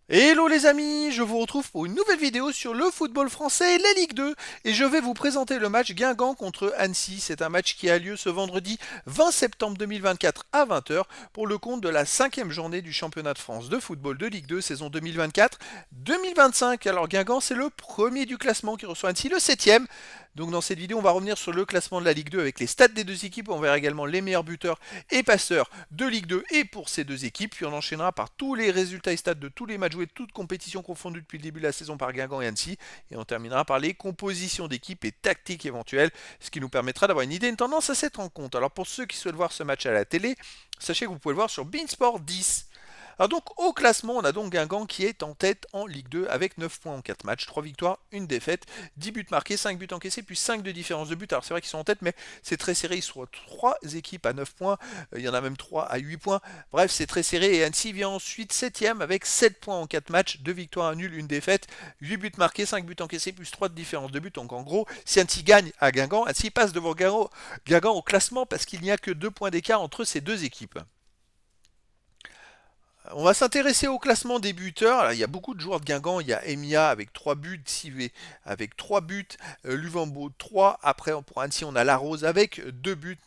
Hello les amis, je vous retrouve pour une nouvelle vidéo sur le football français et la Ligue 2 et je vais vous présenter le match Guingamp contre Annecy. C'est un match qui a lieu ce vendredi 20 septembre 2024 à 20 heures pour le compte de la cinquième journée du championnat de France de football de Ligue 2 saison 2024-2025. Alors Guingamp c'est le premier du classement qui reçoit Annecy le septième. Donc dans cette vidéo on va revenir sur le classement de la Ligue 2 avec les stats des deux équipes. On verra également les meilleurs buteurs et passeurs de Ligue 2 et pour ces deux équipes. Puis on enchaînera par tous les résultats et stats de tous les matchs joués, toutes compétitions confondues depuis le début de la saison par Guingamp et Annecy. Et on terminera par les compositions d'équipes et tactiques éventuelles, ce qui nous permettra d'avoir une idée, une tendance à cette rencontre. Alors pour ceux qui souhaitent voir ce match à la télé, sachez que vous pouvez le voir sur Beansport 10. Alors donc au classement, on a donc Guingamp qui est en tête en Ligue 2 avec 9 points en 4 matchs, 3 victoires, 1 défaite, 10 buts marqués, 5 buts encaissés, puis 5 de différence de but. Alors c'est vrai qu'ils sont en tête, mais c'est très serré. Ils sont 3 équipes à 9 points, il y en a même 3 à 8 points. Bref, c'est très serré. Et Annecy vient ensuite 7ème avec 7 points en 4 matchs, 2 victoires, 1 nul, 1 défaite, 8 buts marqués, 5 buts encaissés, plus 3 de différence de but. Donc en gros, si Annecy gagne à Guingamp, Annecy passe devant Guingamp au classement parce qu'il n'y a que 2 points d'écart entre ces deux équipes. On va s'intéresser au classement des buteurs. Alors, il y a beaucoup de joueurs de Guingamp. Il y a Emia avec 3 buts, Sivé avec 3 buts, Luvambo 3. Après, pour Annecy, on a Larose avec 2 buts.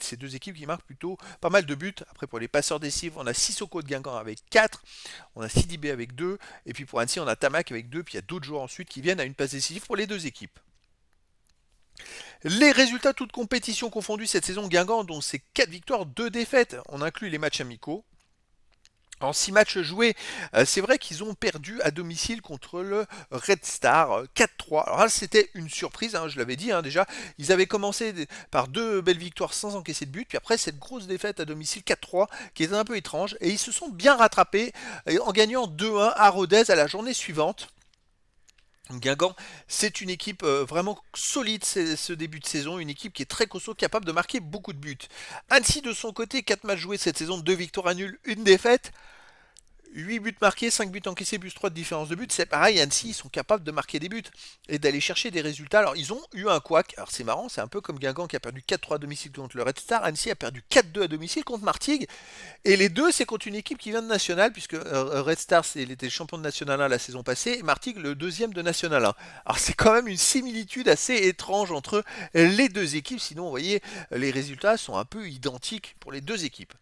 Ces deux équipes qui marquent plutôt pas mal de buts. Après, pour les passeurs décisifs, on a Sissoko de Guingamp avec 4. On a Sidibé avec 2. Et puis pour Annecy, on a Tamac avec 2. Puis il y a d'autres joueurs ensuite qui viennent à une passe décisive pour les deux équipes. Les résultats, toutes compétitions confondues cette saison, Guingamp, dont c'est 4 victoires, 2 défaites. On inclut les matchs amicaux. En 6 matchs joués, c'est vrai qu'ils ont perdu à domicile contre le Red Star 4-3. Alors là, c'était une surprise, hein, je l'avais dit déjà. Ils avaient commencé par 2 belles victoires sans encaisser de but, puis après cette grosse défaite à domicile 4-3 qui était un peu étrange, et ils se sont bien rattrapés en gagnant 2-1 à Rodez à la journée suivante. Guingamp, c'est une équipe vraiment solide ce début de saison, une équipe qui est très costaud, capable de marquer beaucoup de buts. Annecy de son côté, 4 matchs joués cette saison, 2 victoires à nul, 1 défaite. 8 buts marqués, 5 buts encaissés, plus 3 de différence de but. C'est pareil, Annecy, ils sont capables de marquer des buts et d'aller chercher des résultats. Alors, ils ont eu un couac. Alors, c'est marrant, c'est un peu comme Guingamp qui a perdu 4-3 à domicile contre le Red Star. Annecy a perdu 4-2 à domicile contre Martigues. Et les deux, c'est contre une équipe qui vient de National, puisque Red Star, il était champion de National 1 la saison passée, et Martigues, le deuxième de National 1. Alors, c'est quand même une similitude assez étrange entre les deux équipes. Sinon, vous voyez, les résultats sont un peu identiques pour les deux équipes.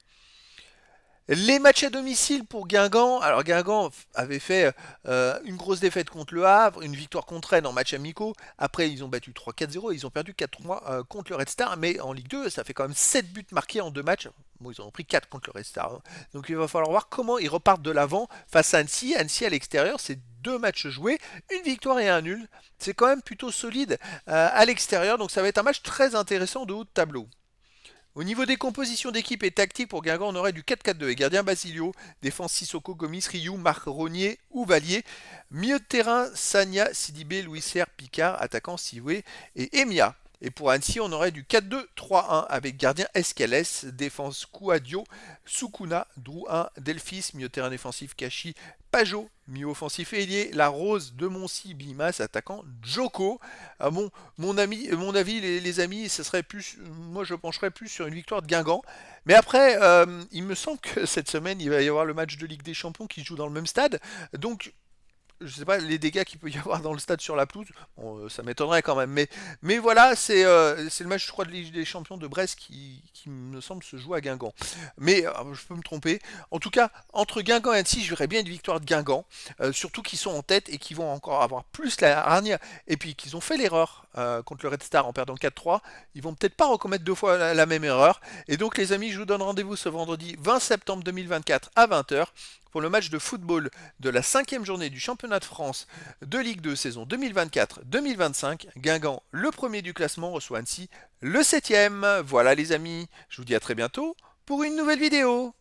Les matchs à domicile pour Guingamp. Alors Guingamp avait fait une grosse défaite contre le Havre, une victoire contre Rennes en match amicaux. Après, ils ont battu 3-4-0 et ils ont perdu 4-3 contre le Red Star. Mais en Ligue 2, ça fait quand même 7 buts marqués en 2 matchs. Bon, ils en ont pris 4 contre le Red Star, hein. Donc il va falloir voir comment ils repartent de l'avant face à Annecy. Annecy à l'extérieur, c'est 2 matchs joués, une victoire et un nul. C'est quand même plutôt solide à l'extérieur. Donc ça va être un match très intéressant de haut de tableau. Au niveau des compositions d'équipe et tactique pour Guingamp, on aurait du 4-4-2 et gardien Basilio, défense Sissoko, Gomis, Rioux, Marc Rognier ou Vallier, milieu de terrain Sagna, Sidibé, Louis Serre, Picard, attaquant Sioué et Emia. Et pour Annecy, on aurait du 4-2-3-1 avec gardien Escales, défense Kouadio, Sukuna, Drouin, Delphis, milieu de terrain défensif Kachi, Pajot, milieu offensif ailier, La Rose de Moncy, Bimas, attaquant Joko. Ah bon, mon avis, les amis, ce serait plus, moi je pencherais plus sur une victoire de Guingamp. Mais après, il me semble que cette semaine, il va y avoir le match de Ligue des Champions qui se joue dans le même stade. Donc je sais pas les dégâts qu'il peut y avoir dans le stade sur la pelouse, bon, ça m'étonnerait quand même. Mais voilà, c'est le match, je crois, de Ligue des Champions de Brest qui me semble se jouer à Guingamp. Mais je peux me tromper. En tout cas, entre Guingamp et Annecy, je verrais bien une victoire de Guingamp, surtout qu'ils sont en tête et qu'ils vont encore avoir plus la hargne. Et puis qu'ils ont fait l'erreur contre le Red Star en perdant 4-3. Ils vont peut-être pas recommettre 2 fois la même erreur. Et donc, les amis, je vous donne rendez-vous ce vendredi 20 septembre 2024 à 20 heures pour le match de football de la cinquième journée du championnat de France de Ligue 2 saison 2024-2025. Guingamp, le premier du classement, reçoit Annecy, le septième. Voilà les amis, je vous dis à très bientôt pour une nouvelle vidéo.